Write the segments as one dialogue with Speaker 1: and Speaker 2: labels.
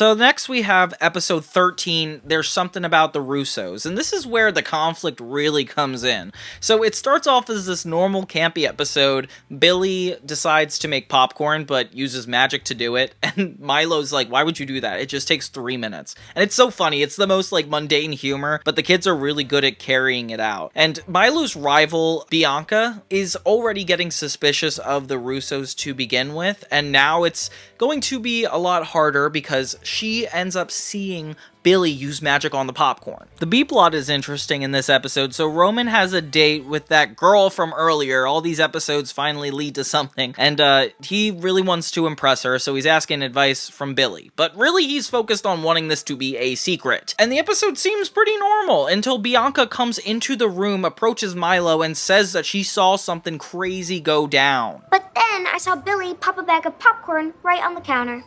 Speaker 1: So next we have episode 13, There's Something About the Russos, and this is where the conflict really comes in. So it starts off as this normal campy episode. Billy decides to make popcorn, but uses magic to do it, and Milo's like, why would you do that? It just takes 3 minutes. And it's so funny, it's the most like mundane humor, but the kids are really good at carrying it out. And Milo's rival, Bianca, is already getting suspicious of the Russos to begin with, and now it's going to be a lot harder because she ends up seeing Billy use magic on the popcorn. The B-plot is interesting in this episode. So Roman has a date with that girl from earlier. All these episodes finally lead to something, and he really wants to impress her, so he's asking advice from Billy. But really, he's focused on wanting this to be a secret. And the episode seems pretty normal until Bianca comes into the room, approaches Milo, and says that she saw something crazy go down.
Speaker 2: But then I saw Billy pop a bag of popcorn right on the counter.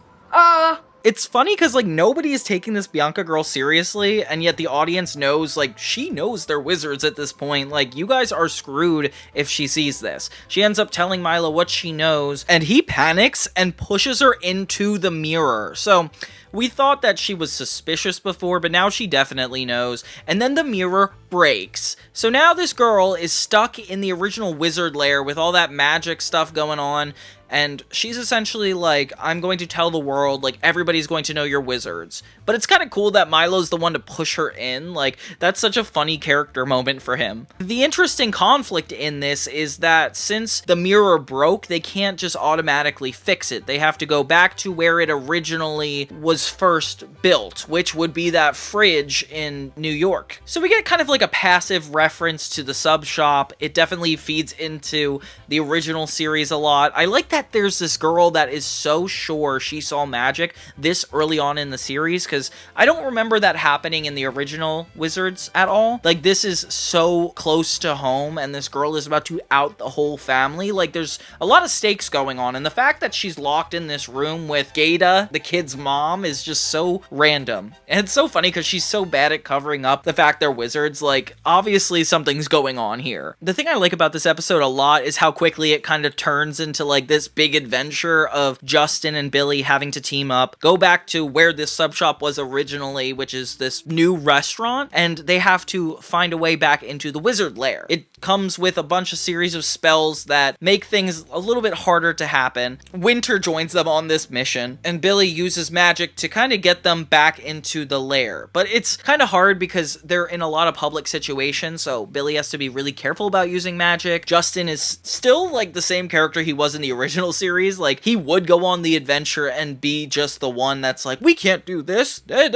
Speaker 1: It's funny because, like, nobody is taking this Bianca girl seriously, and yet the audience knows, like, she knows they're wizards at this point. Like, you guys are screwed if she sees this. She ends up telling Milo what she knows, and he panics and pushes her into the mirror. So we thought that she was suspicious before, but now she definitely knows. And then the mirror breaks. So now this girl is stuck in the original wizard lair with all that magic stuff going on. And she's essentially like, I'm going to tell the world, like, everybody's going to know you're wizards. But it's kind of cool that Milo's the one to push her in. Like, that's such a funny character moment for him. The interesting conflict in this is that since the mirror broke, they can't just automatically fix it. They have to go back to where it originally was first built, which would be that fridge in New York. So we get kind of like a passive reference to the sub shop. It definitely feeds into the original series a lot. I like that there's this girl that is so sure she saw magic this early on in the series, because I don't remember that happening in the original Wizards at all. Like, this is so close to home, and this girl is about to out the whole family. Like, there's a lot of stakes going on, and the fact that she's locked in this room with Gata, the kid's mom, is just so random. And it's so funny because she's so bad at covering up the fact they're wizards. Like, obviously something's going on here. The thing I like about this episode a lot is how quickly it kind of turns into, like, this big adventure of Justin and Billy having to team up, go back to where this sub shop was originally, which is this new restaurant, and they have to find a way back into the wizard lair. It comes with a bunch of series of spells that make things a little bit harder to happen. Winter joins them on this mission, and Billy uses magic to kind of get them back into the lair. But it's kind of hard because they're in a lot of public situations, so Billy has to be really careful about using magic. Justin is still like the same character he was in the original series. Like, he would go on the adventure and be just the one that's like, we can't do this. Like,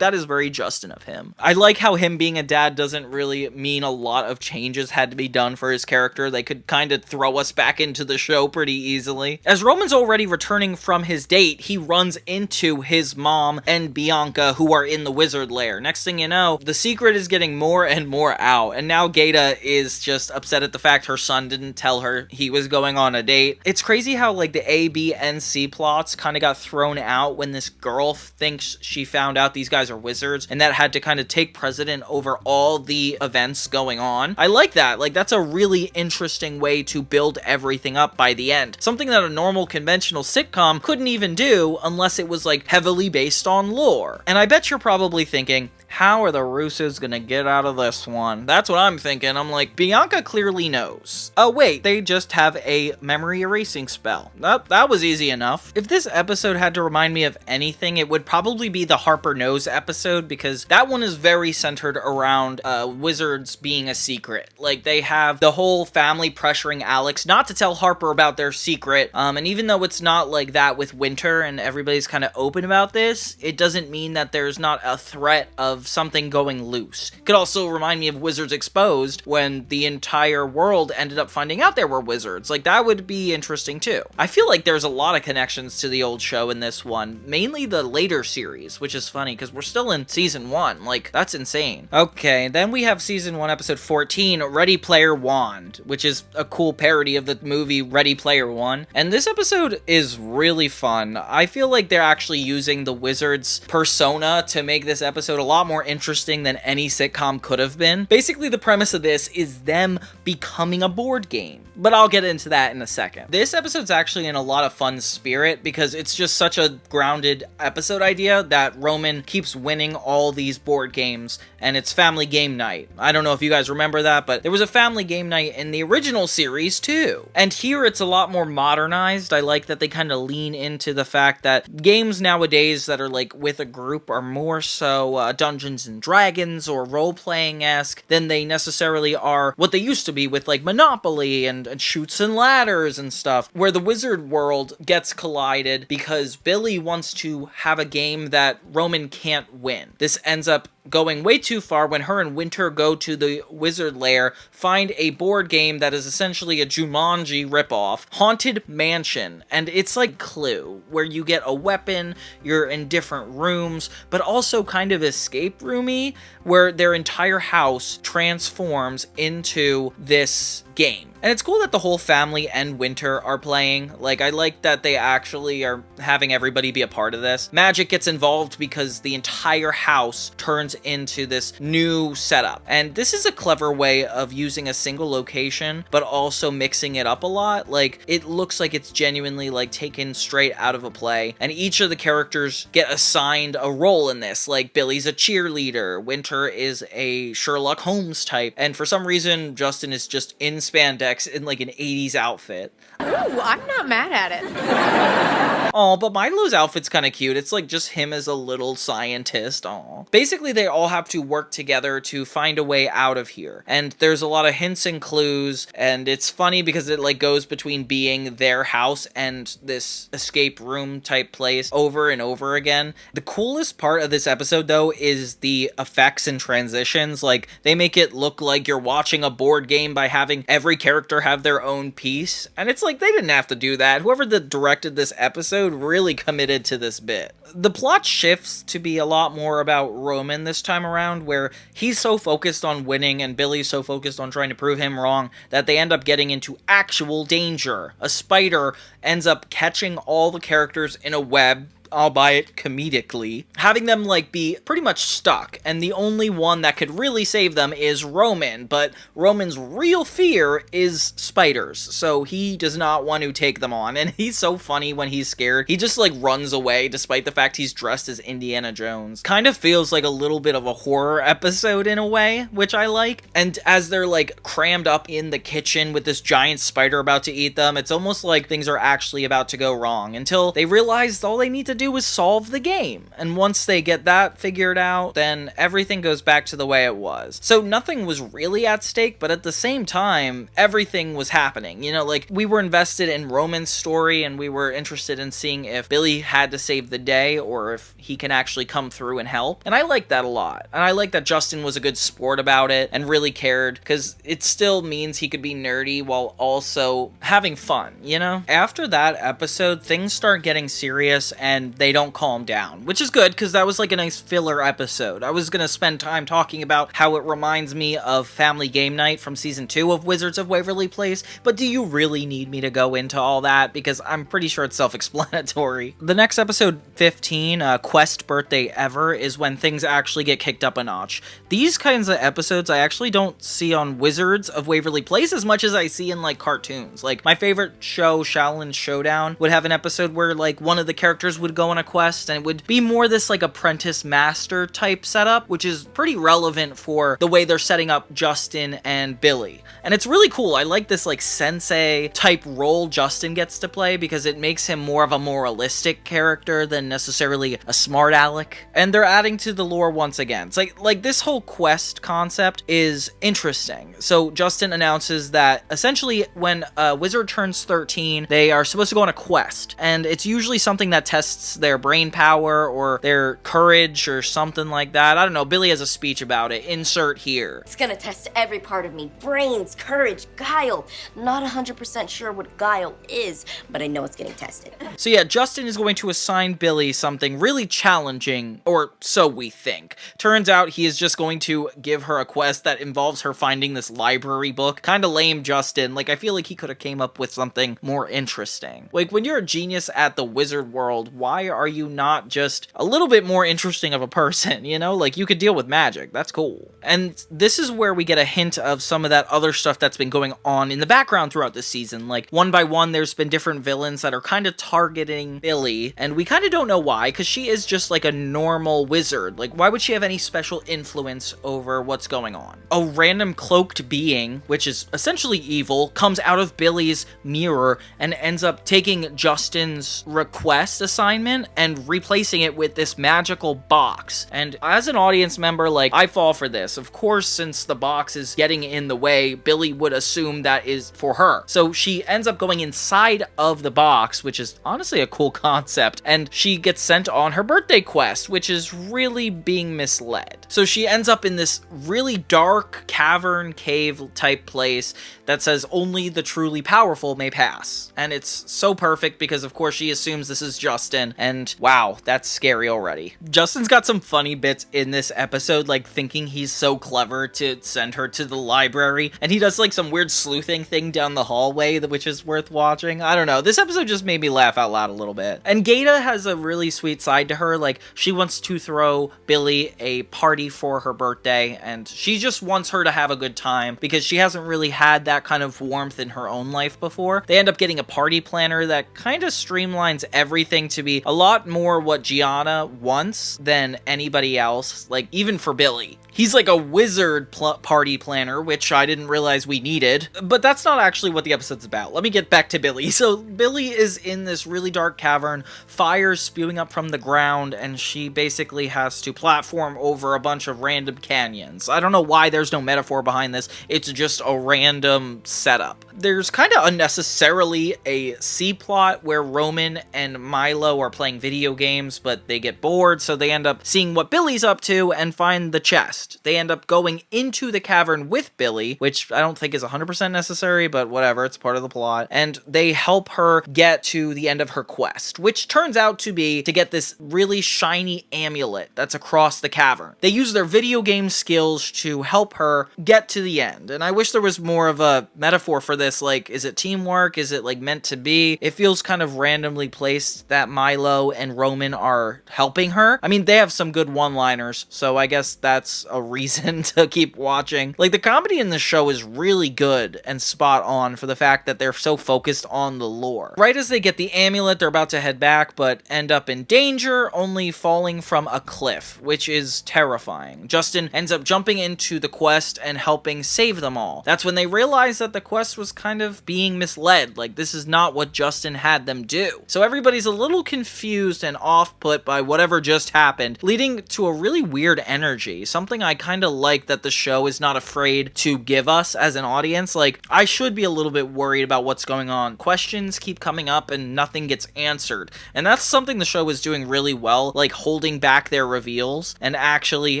Speaker 1: that is very Justin of him. I like how him being a dad doesn't really mean a lot of changes had to be done for his character. They could kind of throw us back into the show pretty easily. As Roman's already returning from his date, he runs into his mom and Bianca, who are in the wizard lair. Next thing you know, the secret is getting more and more out, and now Gata is just upset at the fact her son didn't tell her he was going on a date. It's crazy how, like, the A, B, and C plots kind of got thrown out when this girl thinks she found out these guys are wizards, and that had to kind of take precedent over all the events going on. I like that. Like, that's a really interesting way to build everything up by the end. Something that a normal conventional sitcom couldn't even do unless it was, like, heavily based on lore. And I bet you're probably thinking, how are the Russos gonna get out of this one? That's what I'm thinking. I'm like, Bianca clearly knows. Oh wait, they just have a memory erasing spell. That was easy enough. If this episode had to remind me of anything, it would probably be the Harper Knows episode, because that one is very centered around wizards being a secret. Like, they have the whole family pressuring Alex not to tell Harper about their secret, and even though it's not like that with Winter and everybody's kind of open about this, it doesn't mean that there's not a threat of something going loose. Could also remind me of Wizards Exposed, when the entire world ended up finding out there were wizards. Like, that would be interesting too. I feel like there's a lot of connections to the old show in this one, mainly the later series, which is funny because we're still in season 1. Like, that's insane. Okay, then we have season 1 episode 14, Ready Player Wand, which is a cool parody of the movie Ready Player One. And this episode is really fun. I feel like they're actually using the Wizards persona to make this episode a lot more interesting than any sitcom could have been. Basically, the premise of this is them becoming a board game, but I'll get into that in a second. This episode's actually in a lot of fun spirit because it's just such a grounded episode idea that Roman keeps winning all these board games, and it's family game night. I don't know if you guys remember that, but there was a family game night in the original series too. And here it's a lot more modernized. I like that they kind of lean into the fact that games nowadays that are like with a group are more so Dungeons and Dragons or role-playing-esque than they necessarily are what they used to be with like Monopoly and Chutes and Ladders and stuff, where the wizard world gets collided because Billy wants to have a game that Roman can't win. This ends up going way too far when her and Winter go to the wizard lair, find a board game that is essentially a Jumanji ripoff, Haunted Mansion, and it's like Clue, where you get a weapon, you're in different rooms, but also kind of escape roomy, where their entire house transforms into this game. And it's cool that the whole family and Winter are playing. Like, I like that they actually are having everybody be a part of this. Magic gets involved because the entire house turns into this new setup. And this is a clever way of using a single location, but also mixing it up a lot. Like, it looks like it's genuinely like taken straight out of a play. And each of the characters get assigned a role in this. Like, Billy's a cheerleader, Winter is a Sherlock Holmes type, and for some reason, Justin is just in spandex in like an 80s outfit.
Speaker 3: Ooh, I'm not mad at it.
Speaker 1: Oh, but Milo's outfit's kind of cute. It's like just him as a little scientist. Aw. Basically, they all have to work together to find a way out of here. And there's a lot of hints and clues, and it's funny because it like goes between being their house and this escape room type place over and over again. The coolest part of this episode, though, is the effects and transitions. Like, they make it look like you're watching a board game by having every character have their own piece. And it's like, they didn't have to do that. Whoever directed this episode really committed to this bit. The plot shifts to be a lot more about Roman this time around, where he's so focused on winning and Billy's so focused on trying to prove him wrong that they end up getting into actual danger. A spider ends up catching all the characters in a web, albeit comedically, having them like be pretty much stuck, and the only one that could really save them is Roman, but Roman's real fear is spiders, so he does not want to take them on, and he's so funny when he's scared. He just like runs away despite the fact he's dressed as Indiana Jones. Kind of feels like a little bit of a horror episode in a way, which I like. And as they're like crammed up in the kitchen with this giant spider about to eat them, it's almost like things are actually about to go wrong until they realize all they need to do is solve the game. And once they get that figured out, then everything goes back to the way it was. So nothing was really at stake, but at the same time, everything was happening. You know, like, we were invested in Roman's story, and we were interested in seeing if Billy had to save the day, or if he can actually come through and help. And I like that a lot. And I like that Justin was a good sport about it, and really cared, because it still means he could be nerdy while also having fun, you know? After that episode, things start getting serious, and they don't calm down, which is good because that was like a nice filler episode. I was gonna spend time talking about how it reminds me of Family Game Night from season 2 of Wizards of Waverly Place, but do you really need me to go into all that? Because I'm pretty sure it's self-explanatory. The next episode, 15, Quest Birthday Ever, is when things actually get kicked up a notch. These kinds of episodes I actually don't see on Wizards of Waverly Place as much as I see in like cartoons. Like, my favorite show, Shaolin Showdown, would have an episode where like one of the characters would go on a quest, and it would be more this like apprentice master type setup, which is pretty relevant for the way they're setting up Justin and Billy. And it's really cool. I like this like sensei type role Justin gets to play because it makes him more of a moralistic character than necessarily a smart aleck. And they're adding to the lore once again. It's like this whole quest concept is interesting. So Justin announces that essentially when a wizard turns 13, they are supposed to go on a quest, and it's usually something that tests tests their brain power or their courage or something like that. I don't know. Billy has a speech about it. Insert here.
Speaker 4: It's gonna test every part of me. Brains, courage, guile. Not 100% sure what guile is, but I know it's getting tested.
Speaker 1: So yeah, Justin is going to assign Billy something really challenging, or so we think. Turns out he is just going to give her a quest that involves her finding this library book. Kinda lame, Justin. Like, I feel like he could have came up with something more interesting. Like, when you're a genius at the wizard world, why are you not just a little bit more interesting of a person, you know? Like, you could deal with magic. That's cool. And this is where we get a hint of some of that other stuff that's been going on in the background throughout the season. Like, one by one, there's been different villains that are kind of targeting Billy, and we kind of don't know why, because she is just like a normal wizard. Like, why would she have any special influence over what's going on? A random cloaked being, which is essentially evil, comes out of Billy's mirror and ends up taking Justin's request assignment and replacing it with this magical box. And as an audience member, like, I fall for this. Of course, since the box is getting in the way, Billy would assume that is for her. So she ends up going inside of the box, which is honestly a cool concept, and she gets sent on her birthday quest, which is really being misled. So she ends up in this really dark cavern cave type place that says only the truly powerful may pass. And it's so perfect because of course she assumes this is Justin, and wow, that's scary already. Justin's got some funny bits in this episode, like thinking he's so clever to send her to the library, and he does like some weird sleuthing thing down the hallway, which is worth watching. I don't know, this episode just made me laugh out loud a little bit. And Gaeta has a really sweet side to her. Like, she wants to throw Billy a party for her birthday, and she just wants her to have a good time because she hasn't really had that kind of warmth in her own life before. They end up getting a party planner that kind of streamlines everything to be a lot more what Gianna wants than anybody else, like even for Billy. He's like a wizard party planner, which I didn't realize we needed. But that's not actually what the episode's about. Let me get back to Billy. So Billy is in this really dark cavern, fire spewing up from the ground, and she basically has to platform over a bunch of random canyons. I don't know why there's no metaphor behind this. It's just a random setup. There's kind of unnecessarily a C-plot where Roman and Milo are playing video games, but they get bored, so they end up seeing what Billy's up to and find the chest. They end up going into the cavern with Billy, which I don't think is 100% necessary, but whatever, it's part of the plot. And they help her get to the end of her quest, which turns out to be to get this really shiny amulet that's across the cavern. They use their video game skills to help her get to the end. And I wish there was more of a metaphor for this. Like, is it teamwork? Is it like meant to be? It feels kind of randomly placed that Milo and Roman are helping her. I mean, they have some good one-liners, so I guess that's a reason to keep watching. Like, the comedy in the show is really good and spot on for the fact that they're so focused on the lore. Right as they get the amulet, they're about to head back, but end up in danger, only falling from a cliff, which is terrifying. Justin ends up jumping into the quest and helping save them all. That's when they realize that the quest was kind of being misled. Like, this is not what Justin had them do. So everybody's a little confused and off-put by whatever just happened, leading to a really weird energy. Something I kind of like that the show is not afraid to give us as an audience. Like, I should be a little bit worried about what's going on. Questions keep coming up and nothing gets answered. And that's something the show is doing really well, like holding back their reveals and actually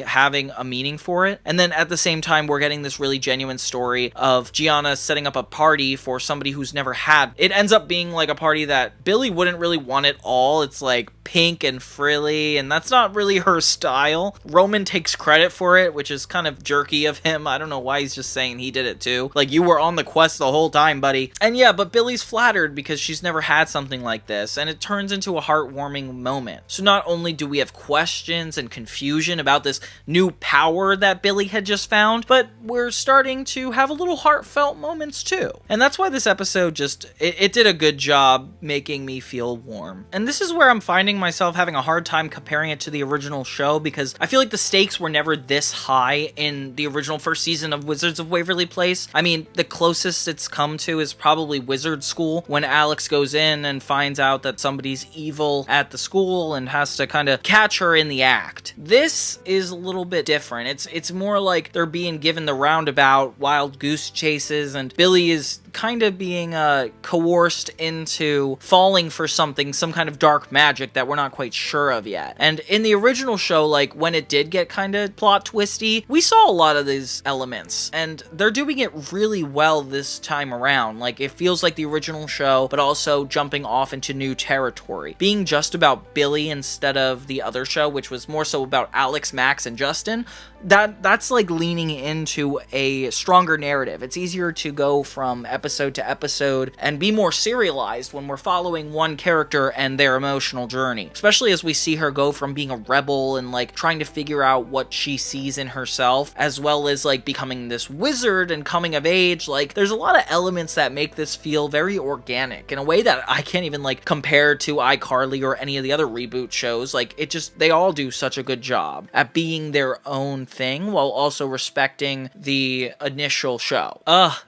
Speaker 1: having a meaning for it. And then at the same time, we're getting this really genuine story of Gianna setting up a party for somebody who's never had. It ends up being like a party that Billy wouldn't really want at all. It's like pink and frilly, and that's not really her style. Roman takes credit for it, which is kind of jerky of him. I don't know why he's just saying he did it too. Like, you were on the quest the whole time, buddy. And yeah, but Billy's flattered because she's never had something like this, and it turns into a heartwarming moment. So not only do we have questions and confusion about this new power that Billy had just found, but we're starting to have a little heartfelt moments too. And that's why this episode just, it did a good job making me feel warm. And this is where I'm finding myself having a hard time comparing it to the original show, because I feel like the stakes were never this high in the original first season of Wizards of Waverly Place. I mean, the closest it's come to is probably Wizard School, when Alex goes in and finds out that somebody's evil at the school and has to kind of catch her in the act. This is a little bit different. It's more like they're being given the roundabout wild goose chases, and Billy is kind of being coerced into falling for something, some kind of dark magic that we're not quite sure of yet. And in the original show, like when it did get kind of plot twisty, we saw a lot of these elements, and they're doing it really well this time around. Like, it feels like the original show, but also jumping off into new territory. Being just about Billy instead of the other show, which was more so about Alex, Max, and Justin, that's like leaning into a stronger narrative. It's easier to go from episode to episode and be more serialized when we're following one character and their emotional journey, especially as we see her go from being a rebel and like trying to figure out what she sees in herself, as well as like becoming this wizard and coming of age. Like, there's a lot of elements that make this feel very organic in a way that I can't even like compare to iCarly or any of the other reboot shows. Like, they all do such a good job at being their own thing while also respecting the initial show.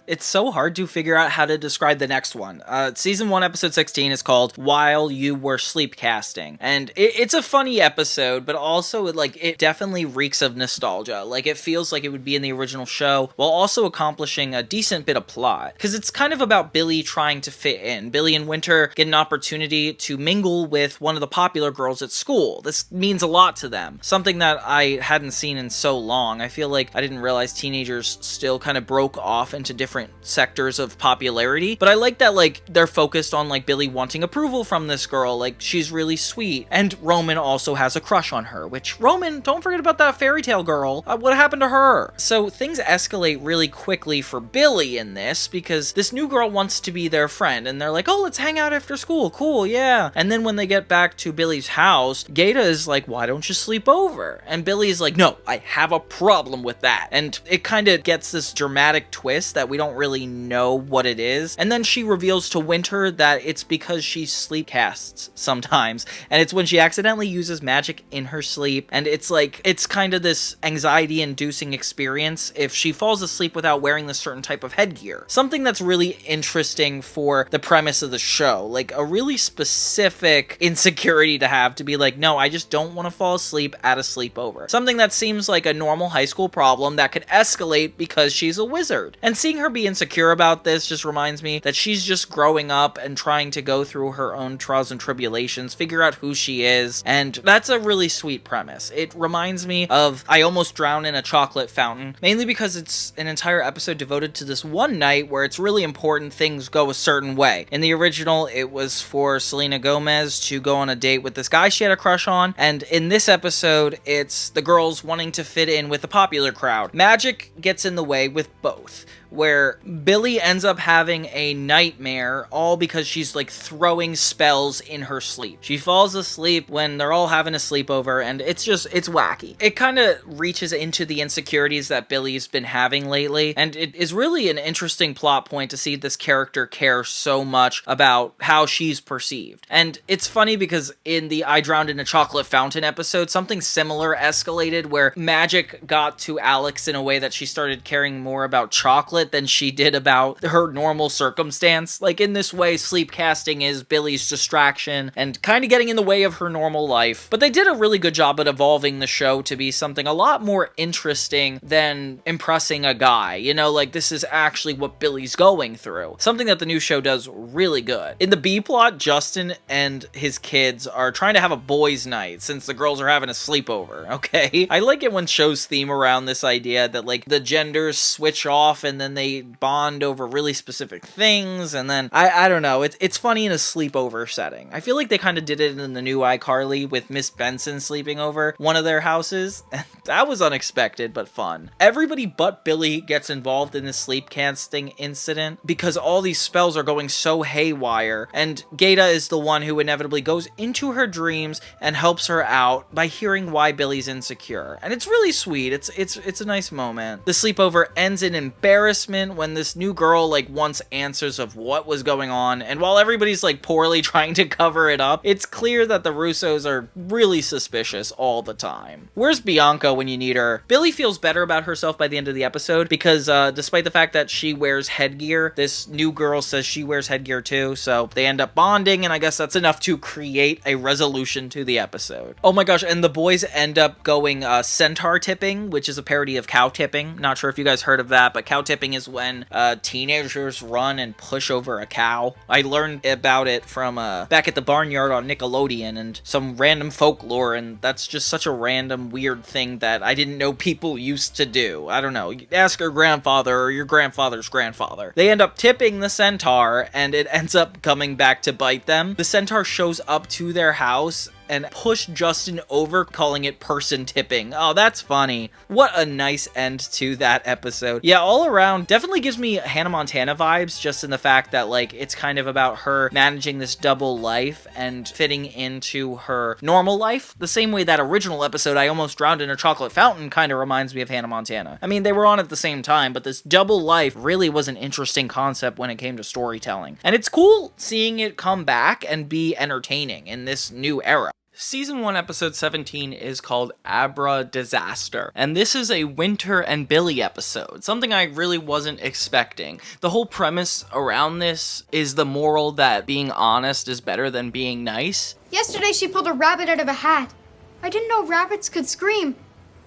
Speaker 1: It's so hard to figure out how to describe the next one. Season 1, episode 16 is called While You Were Sleep Casting, and it's a funny episode, but also it definitely reeks of nostalgia. Like, it feels like it would be in the original show while also accomplishing a decent bit of plot, because it's kind of about Billy trying to fit in. Billy and Winter get an opportunity to mingle with one of the popular girls at school. This means a lot to them, something that I hadn't seen in so long. I feel like I didn't realize teenagers still kind of broke off into different sectors of popularity, but I like that like they're focused on like Billy wanting approval from this girl. Like, she's really sweet, and Roman also has a crush on her, which, Roman, don't forget about that fairy tale girl. What happened to her? So things escalate really quickly for Billy in this, because this new girl wants to be their friend, and they're like, oh, let's hang out after school, cool, yeah. And then when they get back to Billy's house, Gaeta is like, why don't you sleep over? And Billy's like, no, I have a problem with that. And it kind of gets this dramatic twist that we don't really know what it is. And then she reveals to Winter that it's because she sleep casts sometimes, and it's when she accidentally uses magic in her sleep, and it's like, it's kind of this anxiety-inducing experience if she falls asleep without wearing this certain type of headgear. Something that's really interesting for the premise of the show, like a really specific insecurity to have, to be like, no, I just don't want to fall asleep at a sleepover. Something that seems like a normal high school problem that could escalate because she's a wizard. And seeing her be insecure about this just reminds me that she's just growing up and trying to go through her own trials and tribulations, figure out who she is, and that's a really sweet premise. It reminds me of I Almost Drowned in a Chocolate Fountain, mainly because it's an entire episode devoted to this one night where it's really important things go a certain way. In the original, it was for Selena Gomez to go on a date with this guy she had a crush on, and in this episode, it's the girls wanting to fit in with the popular crowd. Magic gets in the way with both, where Billy ends up having a nightmare all because she's like throwing spells in her sleep. She falls asleep when they're all having a sleepover, and it's wacky. It kind of reaches into the insecurities that Billy's been having lately, and it is really an interesting plot point to see this character care so much about how she's perceived. And it's funny because in the I Drowned in a Chocolate Fountain episode, something similar escalated where magic got to Alex in a way that she started caring more about chocolate than she did about her normal circumstance. Like, in this way, sleep casting is Billy's distraction and kind of getting in the way of her normal life. But they did a really good job at evolving the show to be something a lot more interesting than impressing a guy. You know, like, this is actually what Billy's going through. Something that the new show does really good. In the B plot, Justin and his kids are trying to have a boys' night since the girls are having a sleepover, okay? I like it when shows theme around this idea that, like, the genders switch off and then they bond over really specific things, and then, I don't know, it's funny in a sleepover setting. I feel like they kind of did it in the new iCarly with Miss Benson sleeping over one of their houses, and that was unexpected but fun. Everybody but Billy gets involved in this sleep casting incident because all these spells are going so haywire, and Gaeta is the one who inevitably goes into her dreams and helps her out by hearing why Billy's insecure. And it's really sweet. It's a nice moment. The sleepover ends in embarrassment when this new girl like wants answers of what was going on, and while everybody's like poorly trying to cover it up, it's clear that the Russos are really suspicious all the time. Where's Bianca when you need her? Billy feels better about herself by the end of the episode because despite the fact that she wears headgear, this new girl says she wears headgear too, so they end up bonding, and I guess that's enough to create a resolution to the episode. Oh my gosh, and the boys end up going centaur tipping, which is a parody of cow tipping. Not sure if you guys heard of that, but cow tipping tipping is when teenagers run and push over a cow. I learned about it from back at the barnyard on Nickelodeon and some random folklore, and that's just such a random weird thing that I didn't know people used to do. I don't know. Ask your grandfather or your grandfather's grandfather. They end up tipping the centaur, and it ends up coming back to bite them. The centaur shows up to their house and push Justin over, calling it person tipping. Oh, that's funny. What a nice end to that episode. Yeah, all around, definitely gives me Hannah Montana vibes, just in the fact that, like, it's kind of about her managing this double life and fitting into her normal life. The same way that original episode, I Almost Drowned in a Chocolate Fountain, kind of reminds me of Hannah Montana. I mean, they were on at the same time, but this double life really was an interesting concept when it came to storytelling. And it's cool seeing it come back and be entertaining in this new era. Season 1, Episode 17 is called Abra Disaster, and this is a Winter and Billy episode, something I really wasn't expecting. The whole premise around this is the moral that being honest is better than being nice.
Speaker 5: Yesterday she pulled a rabbit out of a hat. I didn't know rabbits could scream,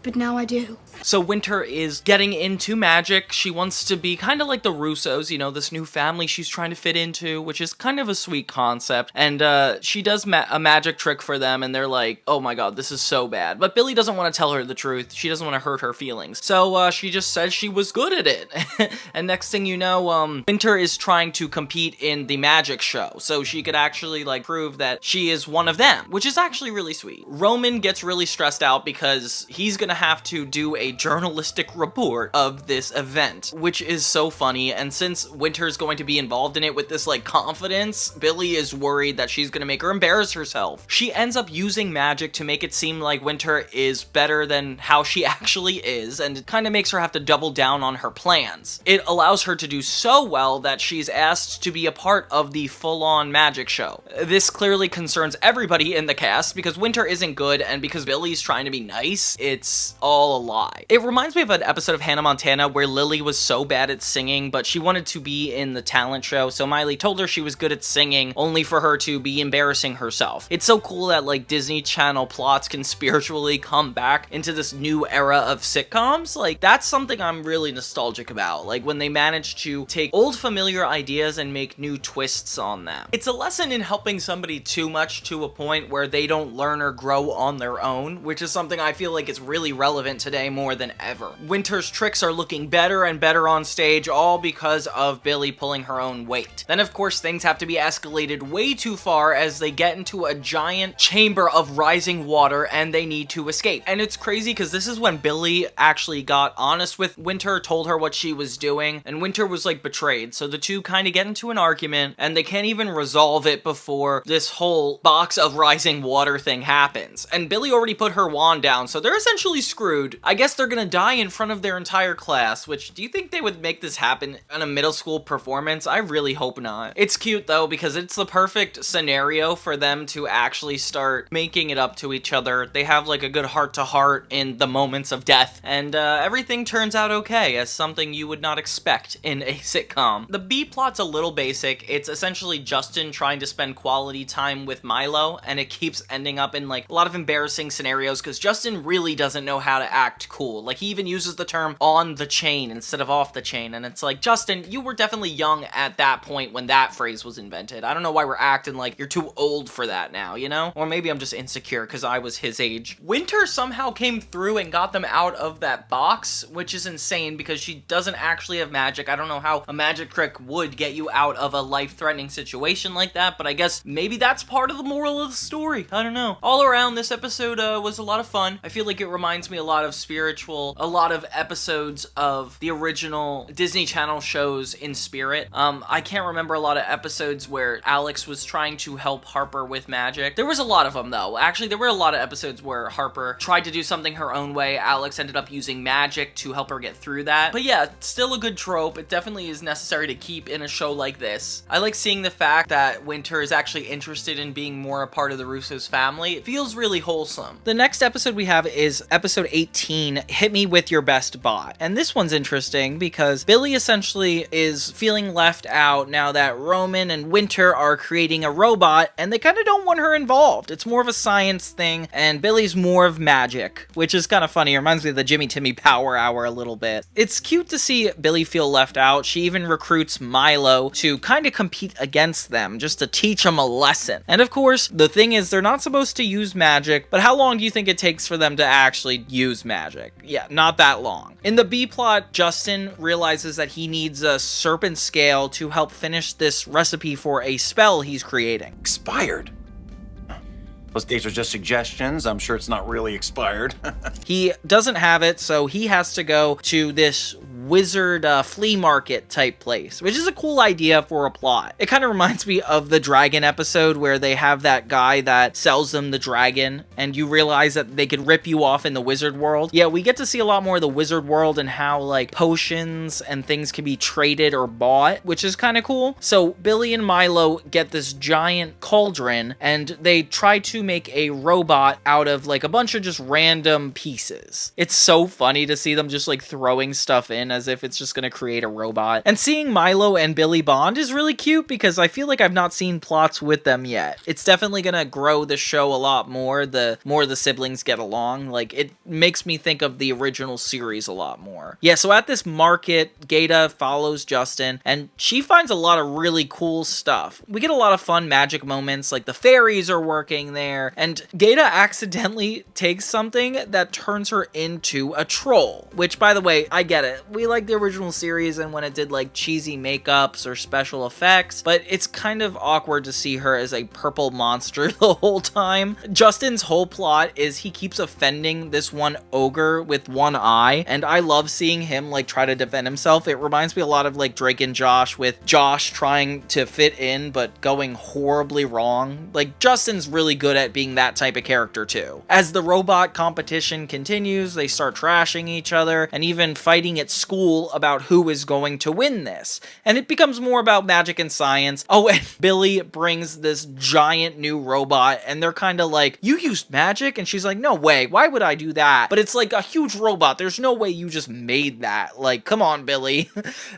Speaker 5: but now I do.
Speaker 1: So Winter is getting into magic. She wants to be kind of like the Russos, you know, this new family she's trying to fit into, which is kind of a sweet concept. And she does a magic trick for them, and they're like, oh my god, this is so bad. But Billy doesn't want to tell her the truth. She doesn't want to hurt her feelings. So she just says she was good at it. And next thing you know, Winter is trying to compete in the magic show, so she could actually, like, prove that she is one of them, which is actually really sweet. Roman gets really stressed out because he's gonna have to do a journalistic report of this event, which is so funny. And since Winter's going to be involved in it with this, like, confidence, Billy is worried that she's gonna make her embarrass herself. She ends up using magic to make it seem like Winter is better than how she actually is, and it kind of makes her have to double down on her plans. It allows her to do so well that she's asked to be a part of the full-on magic show. This clearly concerns everybody in the cast because Winter isn't good, and because Billy's trying to be nice, it's all a lie. It reminds me of an episode of Hannah Montana where Lily was so bad at singing, but she wanted to be in the talent show, so Miley told her she was good at singing, only for her to be embarrassing herself. It's so cool that, like, Disney Channel plots can spiritually come back into this new era of sitcoms. Like, that's something I'm really nostalgic about, like when they manage to take old familiar ideas and make new twists on them. It's a lesson in helping somebody too much to a point where they don't learn or grow on their own, which is something I feel like is really relevant today more than ever. Winter's tricks are looking better and better on stage, all because of Billy pulling her own weight. Then of course things have to be escalated way too far as they get into a giant chamber of rising water and they need to escape. And it's crazy because this is when Billy actually got honest with Winter, told her what she was doing, and Winter was, like, betrayed. So the two kind of get into an argument and they can't even resolve it before this whole box of rising water thing happens. And Billy already put her wand down, so they're essentially screwed. I guess they're gonna die in front of their entire class, which, do you think they would make this happen in a middle school performance? I really hope not. It's cute though, because it's the perfect scenario for them to actually start making it up to each other. They have, like, a good heart-to-heart in the moments of death, and everything turns out okay, as something you would not expect in a sitcom. The B-plot's a little basic. It's essentially Justin trying to spend quality time with Milo, and it keeps ending up in, like, a lot of embarrassing scenarios, because Justin really doesn't know how to act cool. Like, he even uses the term on the chain instead of off the chain, and it's like, Justin, you were definitely young at that point when that phrase was invented. I don't know why we're acting like you're too old for that now, you know? Or maybe I'm just insecure because I was his age. Winter somehow came through and got them out of that box, which is insane because she doesn't actually have magic. I don't know how a magic trick would get you out of a life-threatening situation like that, but I guess maybe that's part of the moral of the story. I don't know. All around, this episode was a lot of fun. I feel like it reminds me a lot of spiritual, a lot of episodes of the original Disney Channel shows in spirit. I can't remember a lot of episodes where Alex was trying to help Harper with magic. There was a lot of them though. Actually, there were a lot of episodes where Harper tried to do something her own way. Alex ended up using magic to help her get through that. But yeah, still a good trope. It definitely is necessary to keep in a show like this. I like seeing the fact that Winter is actually interested in being more a part of the Russo's family. It feels really wholesome. The next episode we have is episode episode 18, Hit Me With Your Best Bot. And this one's interesting because Billy essentially is feeling left out now that Roman and Winter are creating a robot and they kind of don't want her involved. It's more of a science thing and Billy's more of magic, which is kind of funny. It reminds me of the Jimmy Timmy Power Hour a little bit. It's cute to see Billy feel left out. She even recruits Milo to kind of compete against them just to teach them a lesson. And of course, the thing is they're not supposed to use magic, but how long do you think it takes for them to actually use magic? Yeah, not that long. In the B plot, Justin realizes that he needs a serpent scale to help finish this recipe for a spell he's creating.
Speaker 6: Expired? Those dates are just suggestions. I'm sure it's not really expired.
Speaker 1: He doesn't have it, so he has to go to this wizard flea market type place, which is a cool idea for a plot. It kind of reminds me of the dragon episode where they have that guy that sells them the dragon and you realize that they could rip you off in the wizard world. Yeah, we get to see a lot more of the wizard world and how like potions and things can be traded or bought, which is kind of cool. So Billy and Milo get this giant cauldron and they try to make a robot out of like a bunch of just random pieces. It's so funny to see them just like throwing stuff in as if it's just gonna create a robot. And seeing Milo and Billy bond is really cute because I feel like I've not seen plots with them yet. It's definitely gonna grow the show a lot more the more the siblings get along. Like, it makes me think of the original series a lot more. Yeah, so at this market, Gaeta follows Justin and she finds a lot of really cool stuff. We get a lot of fun magic moments, like the fairies are working there, and Gaeta accidentally takes something that turns her into a troll, which, by the way, I get it. We like the original series and when it did like cheesy makeups or special effects, but it's kind of awkward to see her as a purple monster the whole time. Justin's whole plot is he keeps offending this one ogre with one eye, and I love seeing him like try to defend himself. It reminds me a lot of like Drake and Josh, with Josh trying to fit in but going horribly wrong. Like, Justin's really good at being that type of character too. As the robot competition continues, they start trashing each other and even fighting at school about who is going to win this. And it becomes more about magic and science. Oh, and Billy brings this giant new robot and they're kind of like, you used magic? And she's like, no way, why would I do that? But it's like a huge robot. There's no way you just made that. Like, come on, Billy.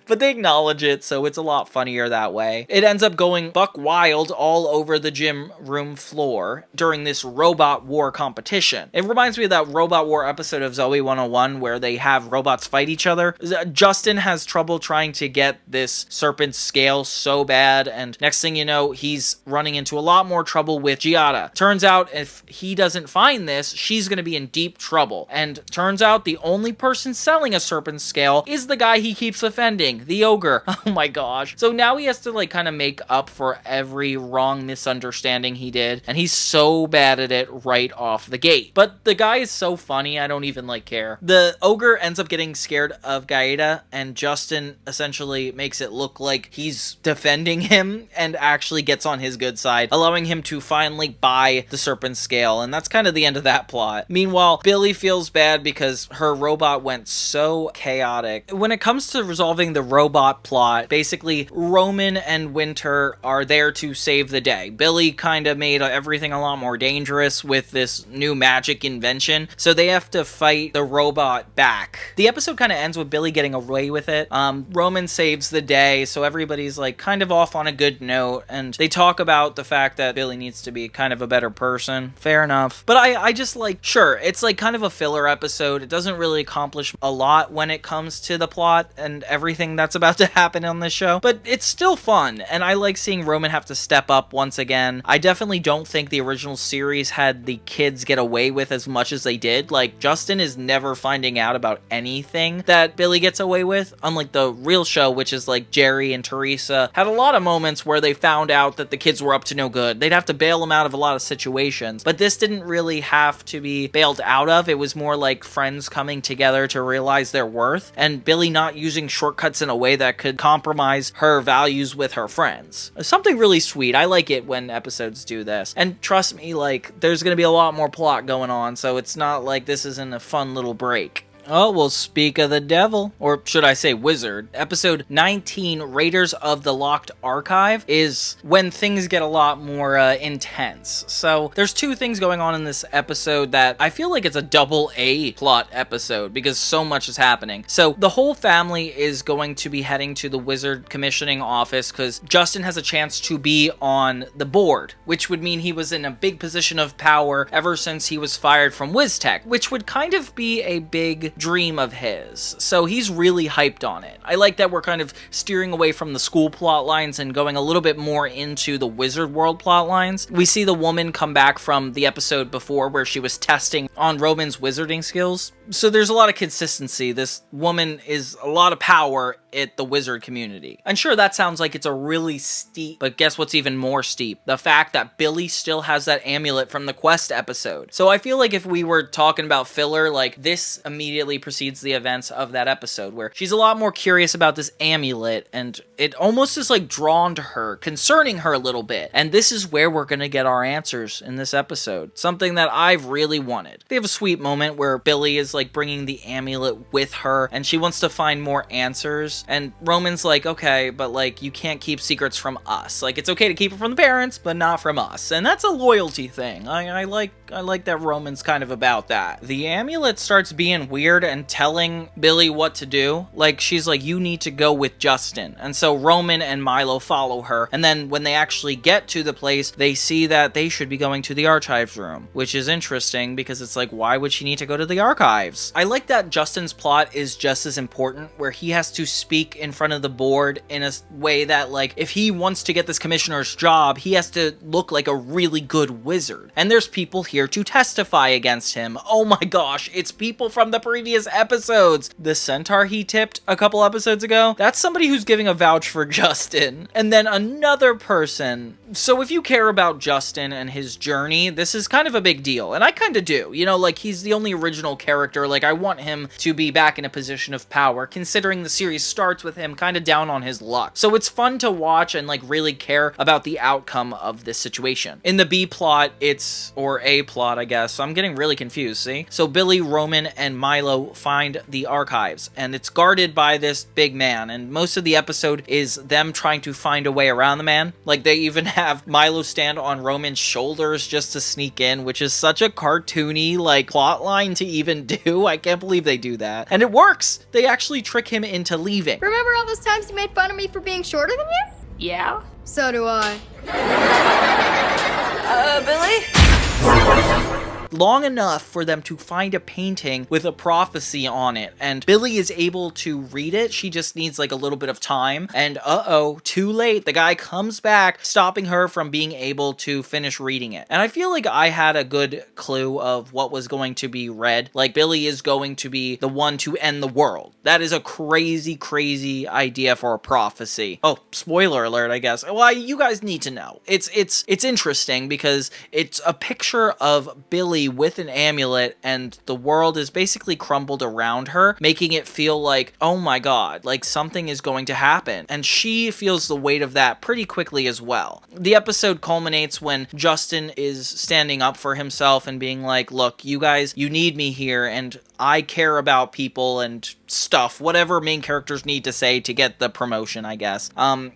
Speaker 1: But they acknowledge it, so it's a lot funnier that way. It ends up going buck wild all over the gym room floor during this robot war competition. It reminds me of that robot war episode of Zoe 101 where they have robots fight each other. Justin has trouble trying to get this serpent scale so bad, and next thing you know, he's running into a lot more trouble with Giada. Turns out if he doesn't find this, she's gonna be in deep trouble. And turns out the only person selling a serpent scale is the guy he keeps offending, the ogre. Oh my gosh. So now he has to like kind of make up for every wrong misunderstanding he did, and he's so bad at it right off the gate. But the guy is so funny, I don't even like care. The ogre ends up getting scared of Gaeta, and Justin essentially makes it look like he's defending him and actually gets on his good side, allowing him to finally buy the serpent scale, and that's kind of the end of that plot. Meanwhile, Billy feels bad because her robot went so chaotic. When it comes to resolving the robot plot, basically Roman and Winter are there to save the day. Billy kind of made everything a lot more dangerous with this new magic invention, so they have to fight the robot back. The episode kind of ends with Billy getting away with it. Roman saves the day, so everybody's like kind of off on a good note, and they talk about the fact that Billy needs to be kind of a better person. Fair enough. But I just like, sure, it's like kind of a filler episode. It doesn't really accomplish a lot when it comes to the plot and everything that's about to happen on this show, but it's still fun, and I like seeing Roman have to step up once again. I definitely don't think the original series had the kids get away with as much as they did. Like, Justin is never finding out about anything that Billy gets away with, unlike the real show, which is like Jerry and Teresa had a lot of moments where they found out that the kids were up to no good. They'd have to bail them out of a lot of situations, but this didn't really have to be bailed out of. It was more like friends coming together to realize their worth, and Billy not using shortcuts in a way that could compromise her values with her friends. Something really sweet. I like it when episodes do this, and trust me, like, there's gonna be a lot more plot going on, so it's not like this isn't a fun little break. Oh, well, speak of the devil, or should I say wizard, episode 19, Raiders of the Locked Archive, is when things get a lot more intense. So there's two things going on in this episode that I feel like it's a double A plot episode because so much is happening. So the whole family is going to be heading to the wizard commissioning office because Justin has a chance to be on the board, which would mean he was in a big position of power ever since he was fired from WizTech, which would kind of be a big dream of his. So he's really hyped on it. I like that we're kind of steering away from the school plot lines and going a little bit more into the wizard world plot lines. We see the woman come back from the episode before where she was testing on Roman's wizarding skills. So there's a lot of consistency. This woman is a lot of power at the wizard community. And sure, that sounds like it's a really steep, but guess what's even more steep? The fact that Billy still has that amulet from the Quest episode. So I feel like if we were talking about filler, like this immediately precedes the events of that episode where she's a lot more curious about this amulet and it almost is like drawn to her, concerning her a little bit. And this is where we're gonna get our answers in this episode. Something that I've really wanted. They have a sweet moment where Billy is like bringing the amulet with her and she wants to find more answers. And Roman's like, okay, but like you can't keep secrets from us. Like it's okay to keep it from the parents, but not from us. And that's a loyalty thing. I like that Roman's kind of about that. The amulet starts being weird and telling Billy what to do. Like she's like, you need to go with Justin. And so Roman and Milo follow her. And then when they actually get to the place, they see that they should be going to the archives room, which is interesting because it's like, why would she need to go to the archives? I like that Justin's plot is just as important where he has to speak in front of the board in a way that like, if he wants to get this commissioner's job, he has to look like a really good wizard. And there's people here to testify against him. Oh my gosh, it's people from the previous episodes. The centaur he tipped a couple episodes ago, that's somebody who's giving a vouch for Justin. And then another person. So if you care about Justin and his journey, this is kind of a big deal. And I kind of do. You know, like he's the only original character. Like I want him to be back in a position of power, considering the series starts with him kind of down on his luck. So it's fun to watch and like really care about the outcome of this situation. In the B plot, or A plot, I guess. I'm getting really confused, see? So Billy, Roman, and Milo find the archives, and it's guarded by this big man, and most of the episode is them trying to find a way around the man. Like, they even have Milo stand on Roman's shoulders just to sneak in, which is such a cartoony, like, plot line to even do. I can't believe they do that. And it works! They actually trick him into leaving.
Speaker 5: Remember all those times you made fun of me for being shorter than you?
Speaker 3: Yeah?
Speaker 5: So do I.
Speaker 3: Billy?
Speaker 1: Long enough for them to find a painting with a prophecy on it, and Billy is able to read it. She just needs like a little bit of time, and too late. The guy comes back, stopping her from being able to finish reading it. And I feel like I had a good clue of what was going to be read. Like, Billy is going to be the one to end the world. That is a crazy, crazy idea for a prophecy. Oh, spoiler alert, I guess. Well, you guys need to know. It's interesting because it's a picture of Billy with an amulet, and the world is basically crumbled around her, making it feel like, oh my god, like something is going to happen. And she feels the weight of that pretty quickly as well. The episode culminates when Justin is standing up for himself and being like, look, you guys, you need me here, and I care about people and stuff, whatever main characters need to say to get the promotion, I guess.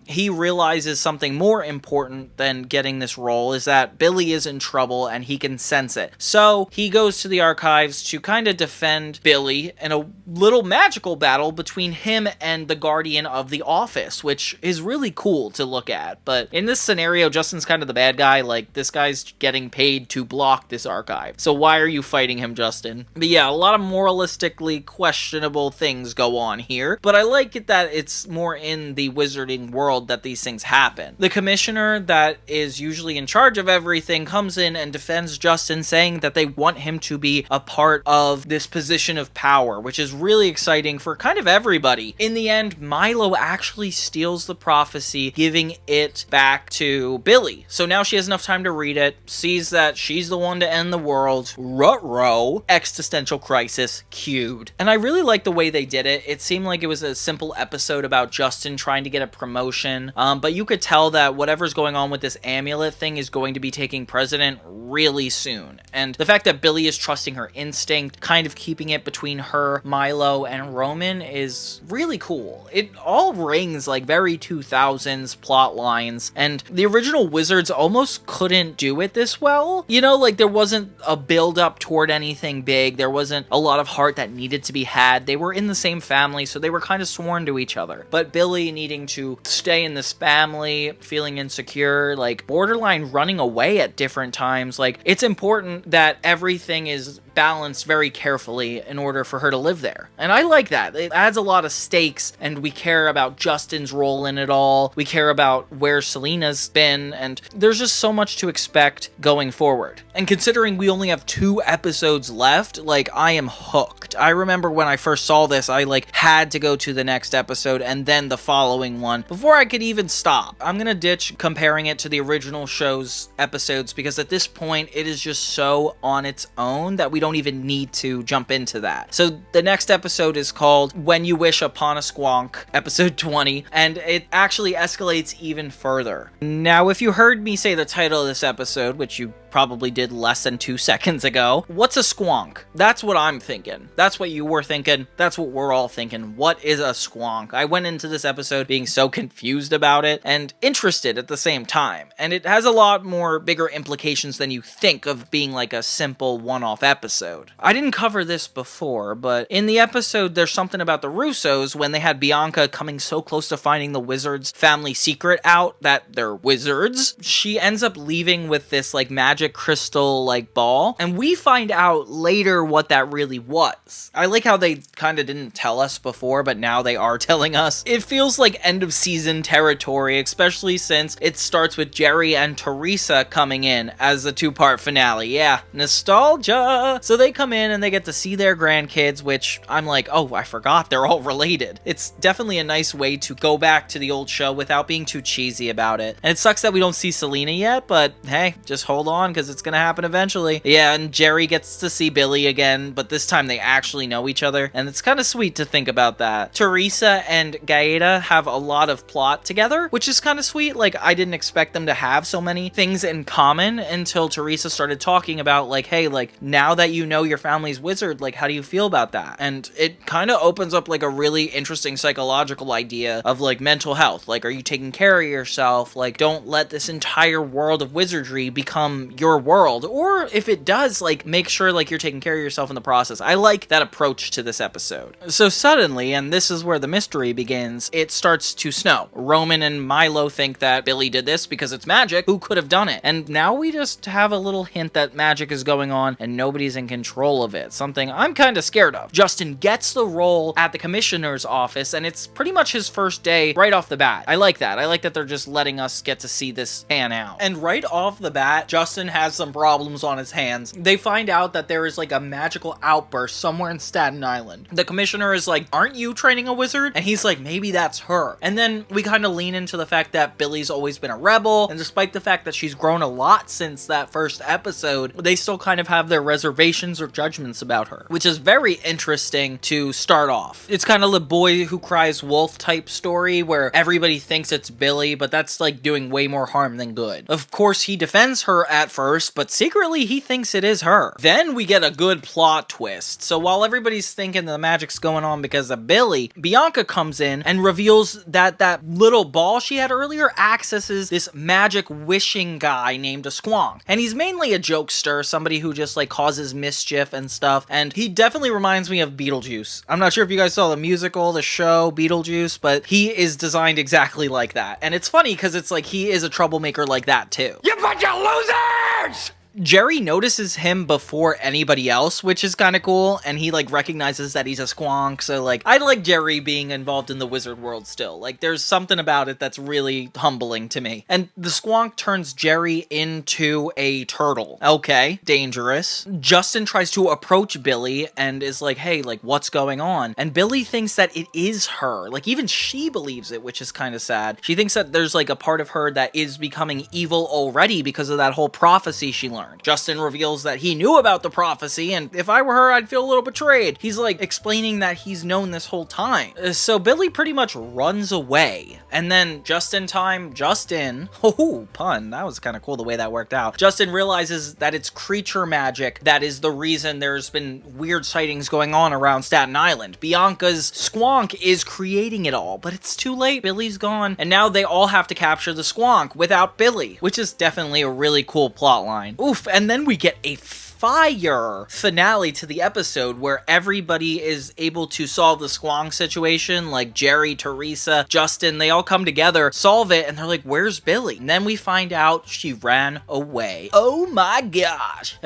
Speaker 1: He realizes something more important than getting this role is that Billy is in trouble and he can sense it. So he goes to the archives to kind of defend Billy in a little magical battle between him and the guardian of the office, which is really cool to look at. But in this scenario, Justin's kind of the bad guy. Like, this guy's getting paid to block this archive. So why are you fighting him, Justin? But yeah, a lot of moralistically questionable things go on here, but I like it that it's more in the wizarding world that these things happen. The commissioner that is usually in charge of everything comes in and defends Justin, saying that they want him to be a part of this position of power, which is really exciting for kind of everybody. In the end, Milo actually steals the prophecy, giving it back to Billy. So now she has enough time to read it, sees that she's the one to end the world. Ruh-roh. Existential crisis. crisis cued. And I really like the way they did it. It seemed like it was a simple episode about Justin trying to get a promotion, but you could tell that whatever's going on with this amulet thing is going to be taking precedent really soon. And the fact that Billy is trusting her instinct, kind of keeping it between her, Milo, and Roman is really cool. It all rings like very 2000s plot lines, and the original Wizards almost couldn't do it this well. You know, like there wasn't a build up toward anything big. There wasn't a lot of heart that needed to be had. They were in the same family, so they were kind of sworn to each other. But Billy needing to stay in this family, feeling insecure, like borderline running away at different times. Like, it's important that everything is balanced very carefully in order for her to live there. And I like that. It adds a lot of stakes, and we care about Justin's role in it all. We care about where Selena's been, and there's just so much to expect going forward. And considering we only have 2 episodes left, like, I am hooked. I remember when I first saw this, I like had to go to the next episode and then the following one before I could even stop. I'm gonna ditch comparing it to the original show's episodes because at this point it is just so on its own that we don't even need to jump into that. So the next episode is called When You Wish Upon a Squonk, episode 20, and it actually escalates even further. Now, if you heard me say the title of this episode, which you probably did less than 2 seconds ago, what's a squonk? That's what I'm thinking. That's what you were thinking. That's what we're all thinking. What is a squonk? I went into this episode being so confused about it and interested at the same time. And it has a lot more bigger implications than you think of being like a simple one-off episode. I didn't cover this before, but in the episode, there's something about the Russos when they had Bianca coming so close to finding the Wizards family secret out that they're wizards. She ends up leaving with this like magic crystal like ball, and we find out later what that really was. I like how they kind of didn't tell us before, but now they are telling us. It feels like end of season territory, especially since it starts with Jerry and Teresa coming in as a 2-part finale. Yeah, nostalgia. So they come in and they get to see their grandkids, which I'm like, oh, I forgot they're all related. It's definitely a nice way to go back to the old show without being too cheesy about it. And it sucks that we don't see Selena yet, but hey, just hold on because it's gonna happen eventually. Yeah, and Jerry gets to see Billy again, but this time they actually know each other, and it's kind of sweet to think about that. Teresa and Gaeta have a lot of plot together, which is kind of sweet. Like, I didn't expect them to have so many things in common until Teresa started talking about, like, hey, like, now that you know your family's wizard, like, how do you feel about that? And it kind of opens up, like, a really interesting psychological idea of, like, mental health. Like, are you taking care of yourself? Like, don't let this entire world of wizardry become your world, or if it does, like, make sure like you're taking care of yourself in the process. I like that approach to this episode. So suddenly, and this is where the mystery begins, it starts to snow. Roman and Milo think that Billy did this because it's magic. Who could have done it? And now we just have a little hint that magic is going on and nobody's in control of it. Something I'm kind of scared of. Justin gets the role at the commissioner's office, and it's pretty much his first day right off the bat. I like that. I like that they're just letting us get to see this pan out. And right off the bat, Justin has some problems on his hands. They find out that there is like a magical outburst somewhere in Staten Island. The commissioner is like, aren't you training a wizard? And he's like, maybe that's her. And then we kind of lean into the fact that Billy's always been a rebel, and despite the fact that she's grown a lot since that first episode, they still kind of have their reservations or judgments about her, which is very interesting to start off. It's kind of the boy who cries wolf type story where everybody thinks it's Billy, but that's like doing way more harm than good. Of course, he defends her at first, but secretly he thinks it is her. Then we get a good plot twist. So while everybody's thinking the magic's going on because of Billy, Bianca comes in and reveals that that little ball she had earlier accesses this magic wishing guy named a Squonk. And he's mainly a jokester, somebody who just like causes mischief and stuff. And he definitely reminds me of Beetlejuice. I'm not sure if you guys saw the musical, the show, Beetlejuice, but he is designed exactly like that. And it's funny because it's like he is a troublemaker like that too.
Speaker 7: You bunch of losers!
Speaker 1: Jerry notices him before anybody else, which is kind of cool, and he like recognizes that he's a Squonk, so like I like Jerry being involved in the wizard world still. Like there's something about it that's really humbling to me. And the Squonk turns Jerry into a turtle. Okay, dangerous. Justin tries to approach Billy and is like, hey, like what's going on? And Billy thinks that it is her. Like even she believes it, which is kind of sad. She thinks that there's like a part of her that is becoming evil already because of that whole prophecy she learned. learned. Justin reveals that he knew about the prophecy, and if I were her, I'd feel a little betrayed. He's like explaining that he's known this whole time. So Billy pretty much runs away, and then just in time, Justin, oh, pun, that was kind of cool the way that worked out. Justin realizes that it's creature magic that is the reason there's been weird sightings going on around Staten Island. Bianca's squonk is creating it all, but it's too late. Billy's gone, and now they all have to capture the squonk without Billy, which is definitely a really cool plot line. Oof, and then we get a fire finale to the episode where everybody is able to solve the squonk situation, like Jerry, Teresa, Justin, they all come together, solve it, and they're like, where's Billy? And then we find out she ran away. Oh my gosh.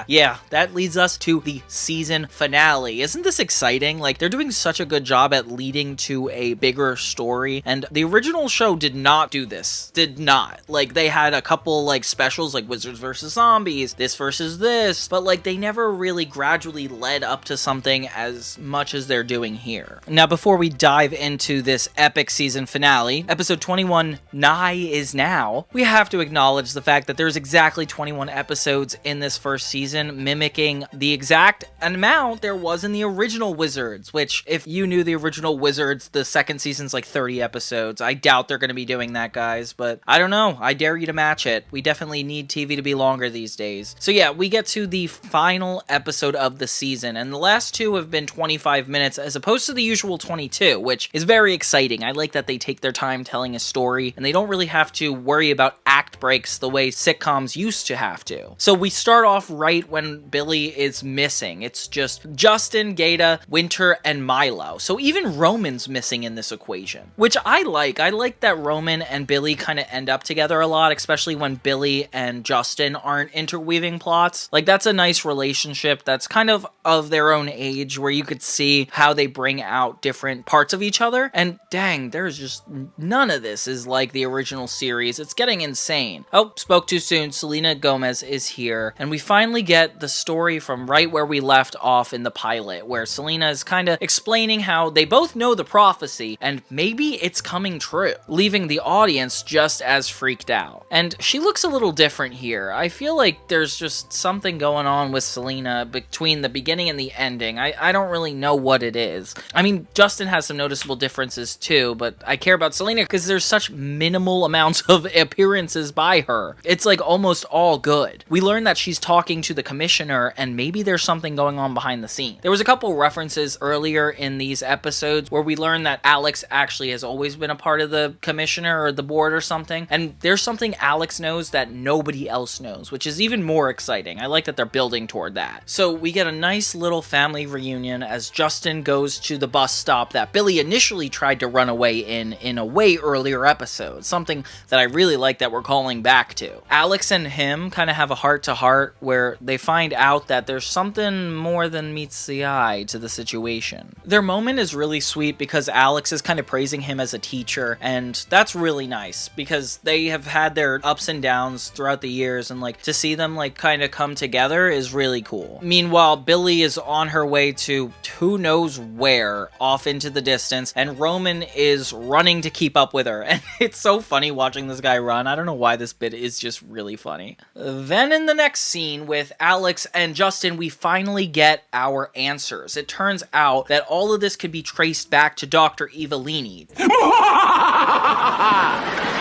Speaker 1: Yeah, that leads us to the season finale. Isn't this exciting? Like, they're doing such a good job at leading to a bigger story, and the original show did not do this. Did not. Like, they had a couple, like, specials, like Wizards versus Zombies, this versus this, but like they never really gradually led up to something as much as they're doing here. Now, before we dive into this epic season finale, episode 21, Nigh is Now, we have to acknowledge the fact that there's exactly 21 episodes in this first season, mimicking the exact amount there was in the original Wizards, which, if you knew the original Wizards, the second season's like 30 episodes. I doubt they're going to be doing that, guys, but I don't know. I dare you to match it. We definitely need TV to be longer these days. So yeah, we get to the final episode of the season, and the last two have been 25 minutes as opposed to the usual 22, which is very exciting. I like that they take their time telling a story, and they don't really have to worry about act breaks the way sitcoms used to have to. So we start off right when Billy is missing. It's just Justin, Gata, Winter, and Milo. So even Roman's missing in this equation, which I like. I like that Roman and Billy kind of end up together a lot, especially when Billy and Justin aren't interweaving plots. Like, that's a nice relationship that's kind of their own age, where you could see how they bring out different parts of each other. And dang, there's just none of this is like the original series. It's getting insane. Oh, spoke too soon. Selena Gomez is here, and we finally get the story from right where we left off in the pilot, where Selena is kind of explaining how they both know the prophecy and maybe it's coming true, leaving the audience just as freaked out. And she looks a little different here. I feel like there's just something going on with Selena between the beginning and the ending. I don't really know what it is. I mean, Justin has some noticeable differences too, but I care about Selena because there's such minimal amounts of appearances by her. It's like almost all good. We learn that she's talking to the commissioner, and maybe there's something going on behind the scenes. There was a couple references earlier in these episodes where we learned that Alex actually has always been a part of the commissioner or the board or something, and there's something Alex knows that nobody else knows, which is even more exciting. I like that they're building toward that. So we get a nice little family reunion as Justin goes to the bus stop that Billy initially tried to run away in a way earlier episode, something that I really like that we're calling back to. Alex and him kind of have a heart-to-heart where they find out that there's something more than meets the eye to the situation. Their moment is really sweet because Alex is kind of praising him as a teacher, and that's really nice because they have had their ups and downs throughout the years, and like to see them like kind of come together is really cool. Meanwhile, Billy is on her way to who knows where, off into the distance, and Roman is running to keep up with her, and it's so funny watching this guy run. I don't know why this bit is just really funny. Then in the next scene with Alex and Justin, we finally get our answers. It turns out that all of this could be traced back to Dr. Evelini.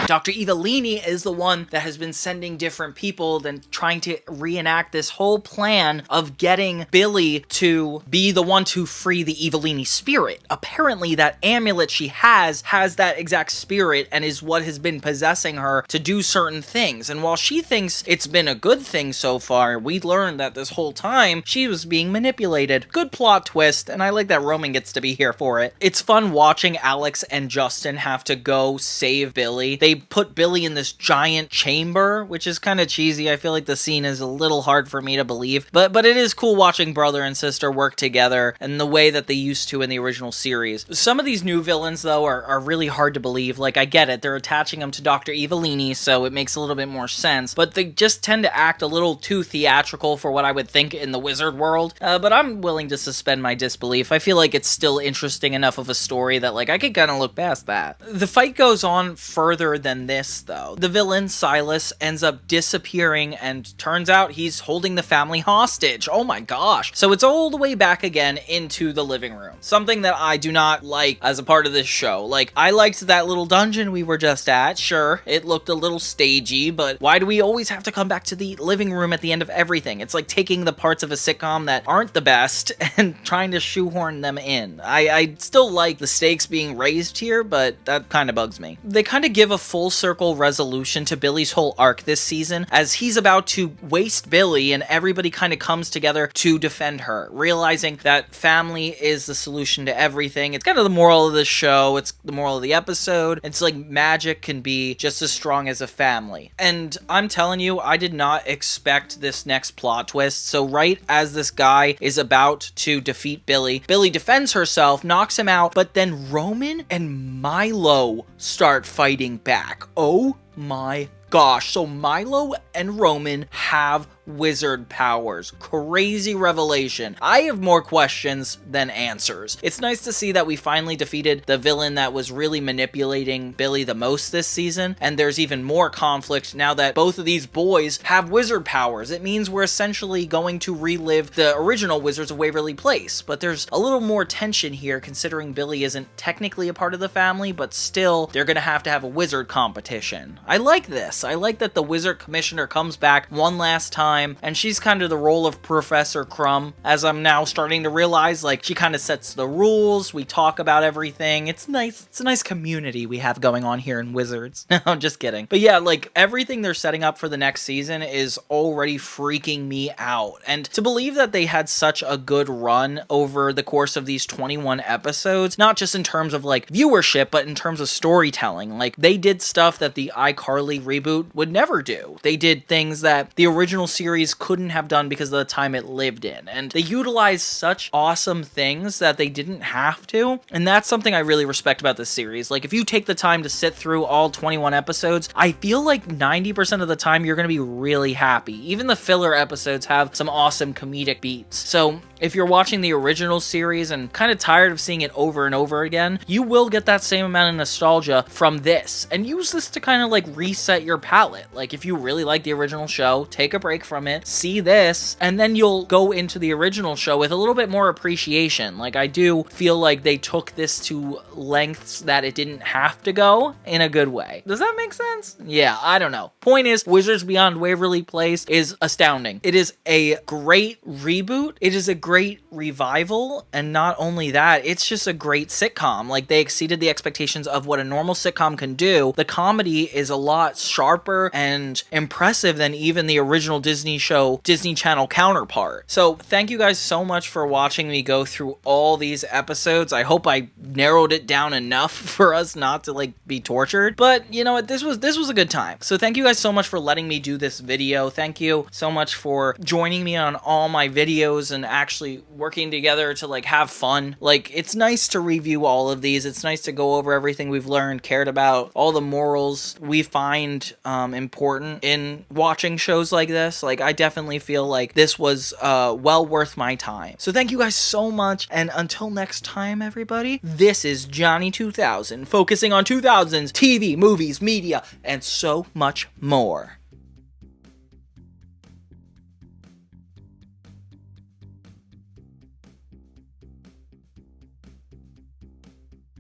Speaker 1: Dr. Evelini is the one that has been sending different people, then trying to reenact this whole plan of getting Billy to be the one to free the Evelini spirit. Apparently that amulet she has that exact spirit and is what has been possessing her to do certain things. And while she thinks it's been a good thing so far, we learned that this whole time she was being manipulated. Good plot twist, and I like that Roman gets to be here for it. It's fun watching Alex and Justin have to go save Billy. They put Billy in this giant chamber, which is kind of cheesy. I feel like the scene is a little hard for me to believe, but it is cool watching brother and sister work together in the way that they used to in the original series. Some of these new villains, though, are really hard to believe. Like, I get it, they're attaching them to Dr. Evelini, so it makes a little bit more sense, but they just tend to act a little too theatrical for what I would think in the wizard world, but I'm willing to suspend my disbelief. I feel like it's still interesting enough of a story that, like, I could kind of look past that. The fight goes on further than this, though. The villain, Silas, ends up disappearing, and turns out he's holding the family hostage. Oh my gosh. So it's all the way back again into the living room. Something that I do not like as a part of this show. Like, I liked that little dungeon we were just at. Sure, it looked a little stagey, but why do we always have to come back to the living room at the end of everything? It's like taking the parts of a sitcom that aren't the best and trying to shoehorn them in. I still like the stakes being raised here, but that kind of bugs me. They kind of give a full circle resolution to Billy's whole arc this season, as he's about to waste Billy and everybody kind of comes together to defend her, realizing that family is the solution to everything. It's kind of the moral of the show. It's the moral of the episode. It's like magic can be just as strong as a family. And I'm telling you, I did not expect this next plot twist. So right as this guy is about to defeat Billy, Billy defends herself, knocks him out, but then Roman and Milo start fighting back. Oh my gosh. So Milo and Roman have wizard powers. Crazy revelation. I have more questions than answers. It's nice to see that we finally defeated the villain that was really manipulating Billy the most this season, and there's even more conflict now that both of these boys have wizard powers. It means we're essentially going to relive the original Wizards of Waverly Place, but there's a little more tension here considering Billy isn't technically a part of the family, but still they're gonna have to have a wizard competition. I like this. I like that the wizard commissioner comes back one last time, and she's kind of the role of Professor Crumb, as I'm now starting to realize. Like, she kind of sets the rules, we talk about everything. It's nice. It's a nice community we have going on here in Wizards. No, I'm just kidding. But yeah, like, everything they're setting up for the next season is already freaking me out. And to believe that they had such a good run over the course of these 21 episodes, not just in terms of like viewership, but in terms of storytelling. Like, they did stuff that the iCarly reboot would never do. They did things that the original series couldn't have done because of the time it lived in, and they utilized such awesome things that they didn't have to, and that's something I really respect about this series. Like, if you take the time to sit through all 21 episodes, I feel like 90% of the time you're going to be really happy. Even the filler episodes have some awesome comedic beats. So if you're watching the original series and kind of tired of seeing it over and over again, you will get that same amount of nostalgia from this, and use this to kind of like reset your palate. Like, if you really like the original show, take a break from it, see this, and then you'll go into the original show with a little bit more appreciation. Like, I do feel like they took this to lengths that it didn't have to go, in a good way. Does that make sense? Yeah, I don't know. Point is, Wizards Beyond Waverly Place is astounding. It is a great reboot. It is a great revival, and not only that, it's just a great sitcom. Like, they exceeded the expectations of what a normal sitcom can do. The comedy is a lot sharper and impressive than even the original Disney Channel counterpart. So thank you guys so much for watching me go through all these episodes. I hope I narrowed it down enough for us not to like be tortured, but you know what, this was a good time. So thank you guys so much for letting me do this video. Thank you so much for joining me on all my videos and actually working together to like have fun. Like, it's nice to review all of these. It's nice to go over everything we've learned, cared about, all the morals we find important in watching shows like this. Like, I definitely feel like this was well worth my time. So thank you guys so much, and until next time, everybody, this is Johnny 2000, focusing on 2000s TV, movies, media, and so much more.